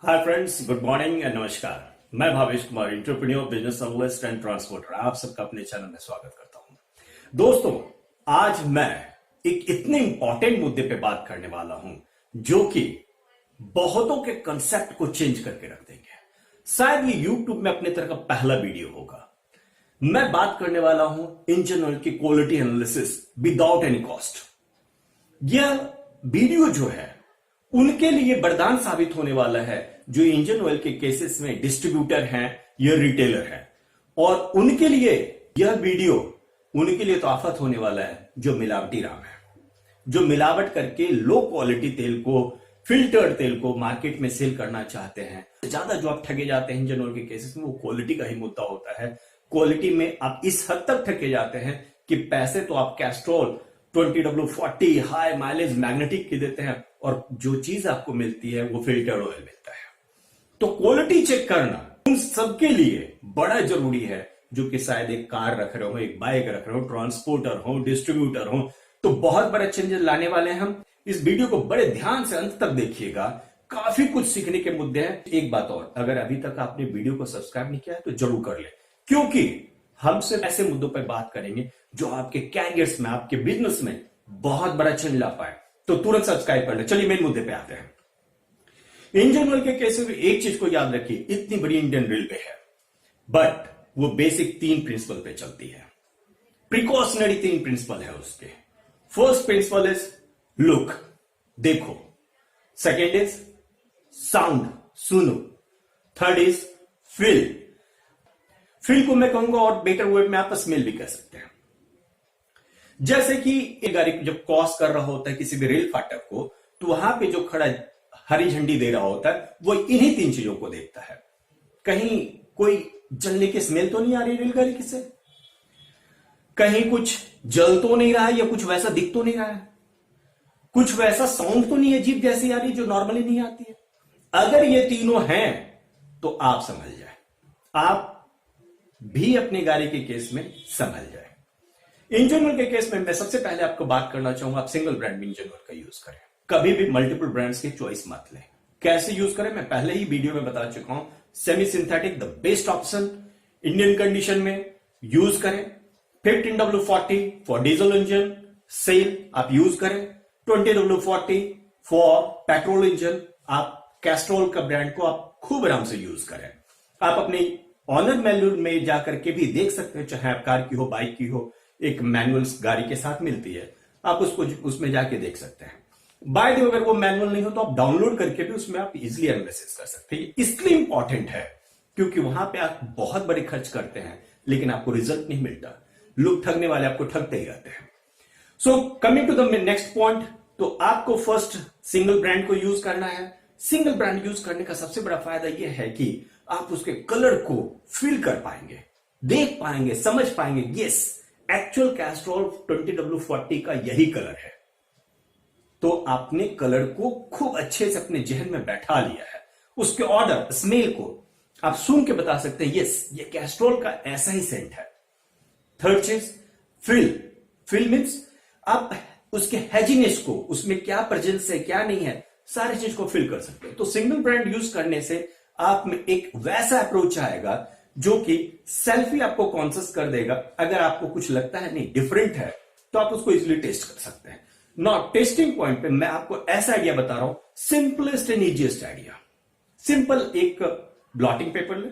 Hi friends, good morning and नमस्कार। मैं Bhavesh Kumar, entrepreneur, business analyst and transporter, आप सबका अपने चैनल में स्वागत करता हूं। दोस्तों, आज मैं एक इतने इंपॉर्टेंट मुद्दे पे बात करने वाला हूं जो कि बहुतों के कंसेप्ट को चेंज करके रख देंगे। शायद ये यूट्यूब में अपने तरह का पहला वीडियो होगा। मैं बात करने वाला हूं इंजन ऑयल की quality analysis without any cost. यह वीडियो जो है उनके लिए वरदान साबित होने वाला है जो इंजन ऑयल के केसेस में डिस्ट्रीब्यूटर हैं या रिटेलर हैं, और उनके लिए यह वीडियो उनके लिए तो आफत होने वाला है जो मिलावटी राम है, जो मिलावट करके लो क्वालिटी तेल को, फिल्टर्ड तेल को मार्केट में सेल करना चाहते हैं। ज्यादा जो आप ठगे जाते हैं इंजन ऑयल के केसेस में, वो क्वालिटी का ही मुद्दा होता है। क्वालिटी में आप इस हद तक ठगे जाते हैं कि पैसे तो आप Castrol 20W40 high mileage magnetic की देते हैं, और जो चीज आपको मिलती है वो फिल्टर्ड ऑयल मिलता है। तो क्वालिटी चेक करना उन सबके लिए बड़ा जरूरी है जो कि शायद एक कार रख रहे हो, एक बाइक रख रहे हो, ट्रांसपोर्टर हो, डिस्ट्रीब्यूटर हो। तो बहुत बड़े चेंजेस लाने वाले हैं हम। इस वीडियो को बड़े ध्यान से अंत तक देखिएगा, काफी कुछ सीखने के मुद्दे हैं। एक बात और, अगर अभी तक आपने वीडियो को सब्सक्राइब नहीं किया है तो जरूर कर ले, क्योंकि हम सिर्फ ऐसे मुद्दों पर बात करेंगे जो आपके कैरियर्स में, आपके बिजनेस में बहुत बड़ा चेंज ला पाए। तो तुरंत सब्सक्राइब कर ले। चलिए मेन मुद्दे पे आते हैं। इंजन ऑयल के केस में एक चीज को याद रखिए, इतनी बड़ी इंडियन रेलवे है बट वो बेसिक 3 प्रिंसिपल पे चलती है। प्रिकॉशनरी 3 प्रिंसिपल है उसके। फर्स्ट प्रिंसिपल इज लुक, देखो। सेकेंड इज साउंड, सुनो। Third is feel. फील को मैं कहूंगा और बेटर वर्ड में आप स्मेल भी कह सकते हैं। जैसे कि एक गाड़ी जब क्रॉस कर रहा होता है किसी भी रेल फाटक को, तो वहां पे जो खड़ा हरी झंडी दे रहा होता है वो इन्हीं 3 चीजों को देखता है। कहीं कोई जलने की स्मेल तो नहीं आ रही रेलगाड़ी की से, कहीं कुछ जल तो नहीं रहा है, या कुछ वैसा दिख तो नहीं रहा है, कुछ वैसा साउंड तो नहीं है जीप जैसी आ रही जो नॉर्मली नहीं आती है। अगर ये तीनों हैं तो आप समझ जाए, आप भी अपनी गाड़ी के केस में समझ जाए। इंजन ऑयल के केस में मैं सबसे पहले आपको बात करना चाहूंगा, आप सिंगल ब्रांड में इंजन ऑयल का यूज करें। कभी भी मल्टीपल ब्रांड्स की चॉइस मत लें। कैसे यूज करें मैं पहले ही वीडियो में बता चुका हूं। Semi synthetic the best option Indian condition में यूज करें। 15W40 for diesel engine Shell आप यूज करें। 20W40 फॉर पेट्रोल इंजन आप कैस्ट्रोल का ब्रांड को आप खूब आराम से यूज करें। आप अपनी ऑनर मैनुअल में जाकर के भी देख सकते हैं, चाहे आप कार की हो, बाइक की हो, एक मैनुअल गाड़ी के साथ मिलती है, आप उसको उसमें जाके देख सकते हैं। बाय द वे, अगर वो मैनुअल नहीं हो तो आप डाउनलोड करके भी उसमें आप इजीली एनालिसिस कर सकते हैं। इसलिए इंपॉर्टेंट है क्योंकि वहां पे आप बहुत बड़े खर्च करते हैं लेकिन आपको रिजल्ट नहीं मिलता। लोग ठगने वाले आपको ठगते ही रहते हैं। So coming to the next point, तो आपको फर्स्ट सिंगल ब्रांड को यूज करना है। सिंगल ब्रांड यूज करने का सबसे बड़ा फायदा यह है कि आप उसके कलर को फील कर पाएंगे, देख पाएंगे, समझ पाएंगे। यस, एक्चुअल कैस्ट्रोल 20W40 का यही कलर है। तो आपने कलर को खूब अच्छे से अपने जहन में बैठा लिया है। उसके ऑर्डर, स्मेल को आप सुन के बता सकते हैं, यस ये कैस्ट्रोल का ऐसा ही सेंट है। थर्ड चीज फील। फील मीन्स आप उसके हैजीनेस को, उसमें क्या प्रेजेंस है क्या नहीं है, सारी चीज को फील कर सकते हैं। तो सिंगल ब्रांड यूज करने से आप में एक वैसा अप्रोच आएगा जो कि सेल्फ ही आपको कॉन्शियस कर देगा। अगर आपको कुछ लगता है नहीं डिफरेंट है तो आप उसको इजीली टेस्ट कर सकते हैं। नॉट टेस्टिंग पॉइंट पे मैं आपको ऐसा आइडिया बता रहा हूं, simplest and easiest idea. Simple, एक ब्लॉटिंग पेपर ले,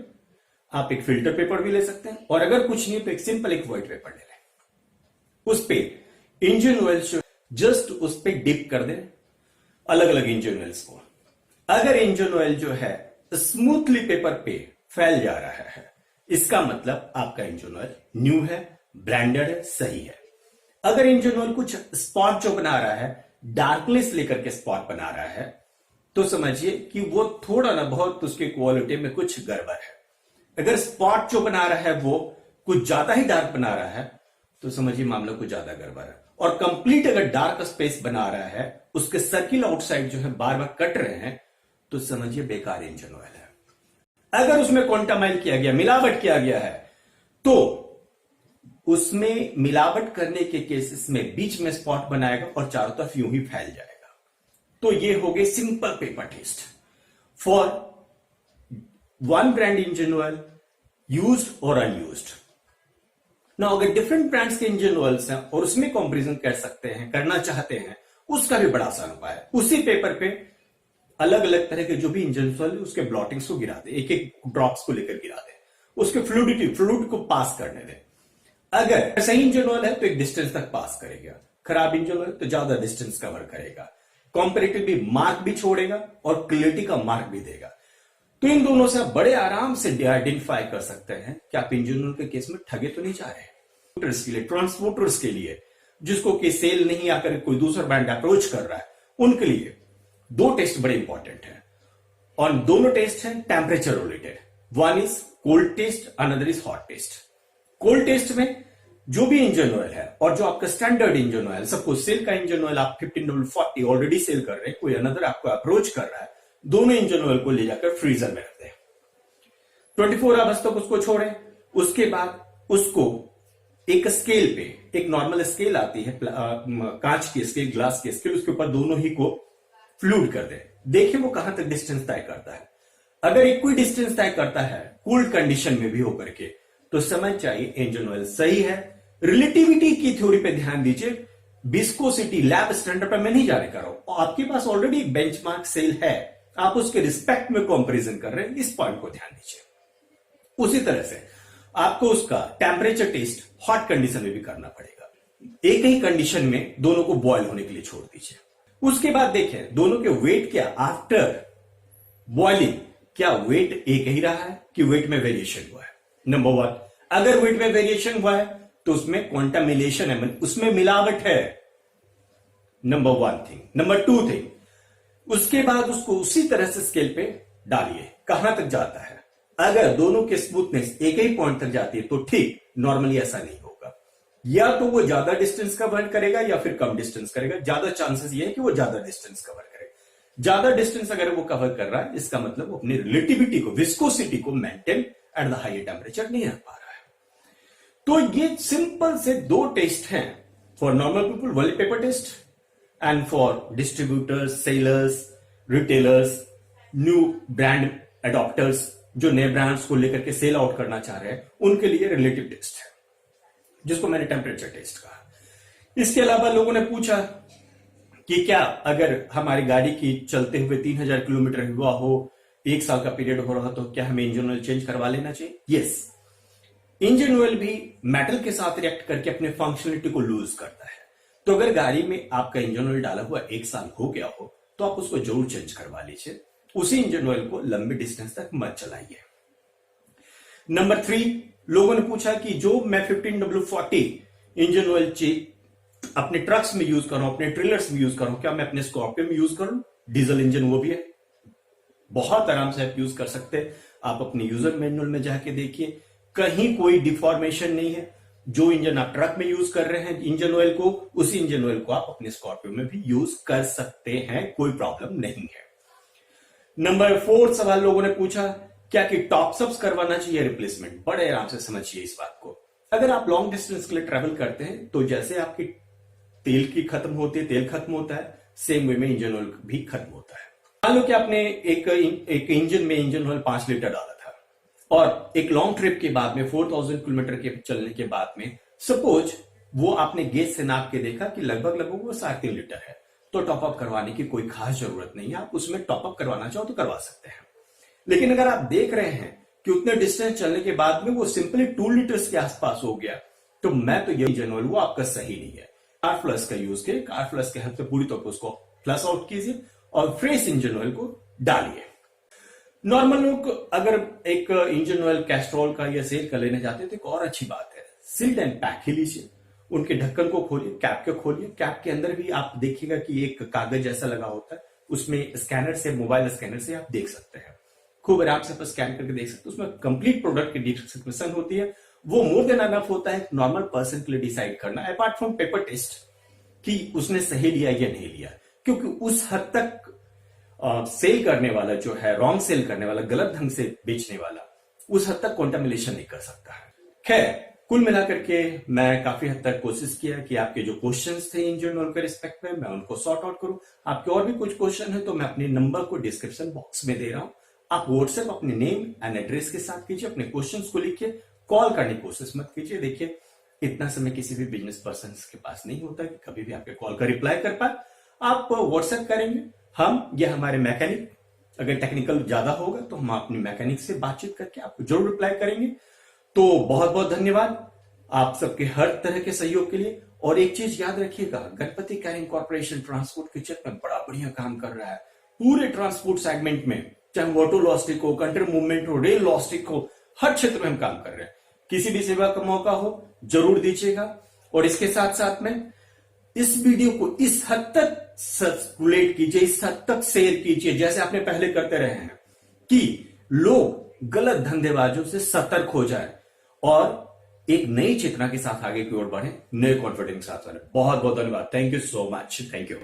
आप एक फिल्टर पेपर भी ले सकते हैं, और अगर कुछ नहीं तो एक सिंपल एक व्हाइट पेपर ले लें। उस पे इंजन ऑयल जस्ट उस पे डिप कर दें, अलग अलग इंजन ऑयल्स को। अगर इंजन ऑयल जो है स्मूथली पेपर पे फैल जा रहा है, इसका मतलब आपका इंजन ऑयल न्यू है, ब्रांडेड है, सही है। अगर इंजन ऑयल कुछ स्पॉट जो बना रहा है, डार्कनेस लेकर के स्पॉट बना रहा है, तो समझिए कि वो थोड़ा ना बहुत उसकी क्वालिटी में कुछ गड़बड़ है। अगर स्पॉट जो बना रहा है वो कुछ ज्यादा ही डार्क बना रहा है, तो समझिए मामला कुछ ज्यादा गड़बड़ है। और कंप्लीट अगर डार्क स्पेस बना रहा है, उसके सर्किल आउटसाइड जो है बार बार कट रहे हैं, तो समझिए बेकार इंजन ऑयल है। अगर उसमें क्वांटामाइल किया गया, मिलावट किया गया है, तो उसमें मिलावट करने के केसेस में बीच में स्पॉट बनाएगा और चारों तरफ यूं ही फैल जाएगा। तो ये हो गए simple paper test for one brand engine oil, used और अनयूज्ड। ना अगर डिफरेंट ब्रांड्स के इंजन ऑयल्स हैं और उसमें कंपैरिजन कर सकते हैं, करना चाहते हैं, उसका भी बड़ा आसान उपाय है। उसी पेपर पे अलग अलग तरह के जो भी इंजन ऑयल उसके ब्लॉटिंग्स को गिरा दे, एक एक ड्रॉप्स को लेकर गिरा दे, उसके फ्लूइड को पास करने दे। अगर सही इंजन ऑयल है तो एक डिस्टेंस तक पास करेगा, खराब इंजन ऑयल तो ज्यादा डिस्टेंस कवर करेगा, कॉम्पेरेटिवली मार्क भी छोड़ेगा और क्लियरिटी का मार्क भी देगा। तो इन दोनों से आप बड़े आराम से आइडेंटिफाई कर सकते हैं कि आप इंजन ऑयल के केस में ठगे तो नहीं जा रहे। के लिए, ट्रांसपोर्टर्स के लिए, जिसको कि सेल नहीं आकर कोई दूसरा ब्रांड अप्रोच कर रहा है, उनके लिए दो टेस्ट बड़े इंपॉर्टेंट हैं और दोनों टेस्ट हैं temperature related. One is cold test, another is hot test. Cold test में जो भी इंजन ऑयल है और जो आपका standard engine oil, suppose Shell का इंजन ऑयल आप 1540 ऑलरेडी सेल कर रहे हैं, कोई अनदर आपको अप्रोच कर रहा है, दोनों इंजन ऑयल को ले जाकर फ्रीजर में रख दें, 24 आवर्स तक उसको छोड़ें। उसके बाद उसको एक स्केल पे, एक नॉर्मल स्केल आती है कांच की स्केल, ग्लास की स्केल, उसके ऊपर दोनों ही को फ्लूइड कर दे, देखिए वो कहां तक डिस्टेंस तय करता है। अगर एक कोई डिस्टेंस तय करता है कूल्ड कंडीशन में भी होकर के, तो समझ चाहिए इंजन ऑयल सही है। रिलेटिविटी की थ्योरी पे ध्यान दीजिए, विस्कोसिटी लैब स्टैंडर्ड पर मैं नहीं जाने कर रहा हूं, आपके पास ऑलरेडी एक बेंचमार्क सेल है, आप उसके रिस्पेक्ट में कंपैरिजन कर रहे हैं, इस पॉइंट को ध्यान दीजिए। उसी तरह से आपको उसका टेम्परेचर टेस्ट हॉट कंडीशन में भी करना पड़ेगा, एक ही कंडीशन में दोनों को बॉयल होने के लिए छोड़ दीजिए। उसके बाद देखें दोनों के वेट क्या आफ्टर बॉइलिंग, क्या वेट एक ही रहा है कि वेट में वेरिएशन हुआ है। नंबर वन, अगर वेट में वेरिएशन हुआ है तो उसमें क्वांटामिलेशन है, उसमें मिलावट है, number one thing. Number two thing, उसके बाद उसको उसी तरह से स्केल पे डालिए, कहां तक जाता है। अगर दोनों की स्मूथनेस एक ही पॉइंट तक जाती है तो ठीक, नॉर्मली ऐसा नहीं होगा, या तो वो ज्यादा डिस्टेंस कवर करेगा या फिर कम डिस्टेंस करेगा। ज्यादा चांसेस ये है कि वो ज्यादा डिस्टेंस कवर करेगा। ज्यादा डिस्टेंस अगर वो कवर कर रहा है, इसका मतलब वो अपनी रिलेटिविटी को, विस्कोसिटी को maintain at the high temperature नहीं रख पा रहा है। तो ये सिंपल से दो टेस्ट हैं for normal people, wall paper test, and for distributors, sellers, retailers, new brand adopters जो नए ब्रांड्स को लेकर के सेल आउट करना चाह रहे हैं, उनके लिए रिलेटिव टेस्ट है, जिसको मैंने टेम्परेचर टेस्ट कहा। इसके अलावा लोगों ने पूछा कि क्या अगर हमारी गाड़ी की चलते हुए 3000 किलोमीटर हुआ हो, एक साल का पीरियड हो रहा, तो क्या हमें इंजन ऑयल चेंज करवा लेना चाहिए? यस, इंजन ऑयल भी मेटल के साथ रिएक्ट करके अपने फंक्शनलिटी को लूज करता है। तो अगर गाड़ी में आपका इंजन ऑयल डाला हुआ 1 साल हो गया हो, तो आप उसको जरूर चेंज करवा लीजिए। उसी इंजन ऑयल को लंबे डिस्टेंस तक मत चलाइए। नंबर 3, लोगों ने पूछा कि जो मैं 15W40 इंजन ऑयल अपने ट्रक्स में यूज करूं, अपने ट्रेलर्स में यूज करूं, क्या मैं अपने स्कॉर्पियो में यूज करूं? डीजल इंजन वो भी है, बहुत आराम से आप यूज कर सकते हैं। आप अपने यूजर मैनुअल में जाके देखिए, कहीं कोई डिफॉर्मेशन नहीं है। जो इंजन आप ट्रक में यूज कर रहे हैं इंजन ऑयल को, उसी इंजन ऑयल को आप अपने स्कॉर्पियो में भी यूज कर सकते हैं, कोई प्रॉब्लम नहीं है। नंबर 4 सवाल लोगों ने पूछा, क्या कि टॉपअप्स करवाना चाहिए रिप्लेसमेंट? बड़े आराम से समझिए इस बात को। अगर आप लॉन्ग डिस्टेंस के लिए ट्रेवल करते हैं, तो जैसे आपकी तेल की खत्म होती है, तेल खत्म होता है, सेम वे में इंजन ऑयल भी खत्म होता है। मान लो कि आपने एक इंजन में इंजन ऑयल 5 लीटर डाला था, और एक लॉन्ग ट्रिप के बाद में 4000 किलोमीटर के चलने के बाद में सपोज वो आपने गेज से नाप के देखा कि लगभग वो 3.5 लीटर है, तो टॉपअप करवाने की कोई खास जरूरत नहीं है। आप उसमें टॉपअप करवाना चाहो तो करवा सकते हैं। लेकिन अगर आप देख रहे हैं कि उतने डिस्टेंस चलने के बाद में वो सिंपली 2 लीटर्स के आसपास हो गया, तो मैं तो ये इंजन ऑयल वो आपका सही नहीं है। कार फ्लश का यूज करिए, कार फ्लश के हेल्प से पूरी तौर पर उसको फ्लश आउट कीजिए और फ्रेश इंजन ऑयल को डालिए। नॉर्मल लोग अगर एक इंजन ऑयल कैस्ट्रॉल का या सेल का लेने जाते हैं तो एक और अच्छी बात है, सील्ड एंड पैक ही लीजिए। उनके ढक्कन को खोलिए, कैप को खोलिए, कैप के अंदर भी आप देखिएगा कि एक कागज जैसा लगा होता है, उसमें स्कैनर से, मोबाइल स्कैनर से आप देख सकते हैं, खूब आराम से स्कैन करके देख सकते हैं। उसमें कंप्लीट प्रोडक्ट की डिस्क्रिप्शन होती है। वो मोर देन एनफ होता है नॉर्मल पर्सन के लिए डिसाइड करना, अपार्ट फ्रॉम पेपर टेस्ट कि उसने सही लिया या नहीं लिया, क्योंकि उस हद तक सेल करने वाला जो है, रॉन्ग सेल करने वाला, गलत ढंग से बेचने वाला, उस हद तक कॉन्टामिनेशन नहीं कर सकता है। खैर, कुल मिलाकर के मैं काफी हद तक कोशिश किया कि आपके जो क्वेश्चंस थे इंजन ऑयल के रिस्पेक्ट में, मैं उनको सॉर्ट आउट करूं। आपके और भी कुछ क्वेश्चन है तो मैं अपने नंबर को डिस्क्रिप्शन बॉक्स में दे रहा हूं, आप व्हाट्सएप अपने नेम एंड एड्रेस के साथ कीजिए, अपने क्वेश्चंस को लिखिए, कॉल करने की कोशिश मत कीजिए। देखिए इतना समय किसी भी बिजनेस पर्सन के पास नहीं होता कि कभी भी आपके कॉल का रिप्लाई कर पाए। आप व्हाट्सएप करेंगे, हम या हमारे मैकेनिक, अगर टेक्निकल ज्यादा होगा तो हम अपने मैकेनिक से बातचीत करके आपको जरूर रिप्लाई करेंगे। तो बहुत बहुत धन्यवाद आप सबके हर तरह के सहयोग के लिए। और एक चीज याद रखिएगा, गणपति कैरिंग कॉर्पोरेशन ट्रांसपोर्ट के क्षेत्र में बड़ा बढ़िया काम कर रहा है पूरे ट्रांसपोर्ट सेगमेंट में, चाहे वो ऑटो लॉजिस्टिक हो, कंटेनर मूवमेंट हो, रेल लॉजिस्टिक हो, हर क्षेत्र में हम काम कर रहे हैं। किसी भी सेवा का मौका हो जरूर दीजिएगा। और इसके साथ साथ में इस वीडियो को इस हद तक सर्कुलेट कीजिए, इस हद तक शेयर कीजिए जैसे आपने पहले करते रहे हैं, कि लोग गलत धंधेबाजों से सतर्क हो जाए और एक नई चेतना के साथ आगे की ओर बढ़े, नए कॉन्फिडेंस के साथ बढ़े। बहुत बहुत धन्यवाद। Thank you so much. Thank you.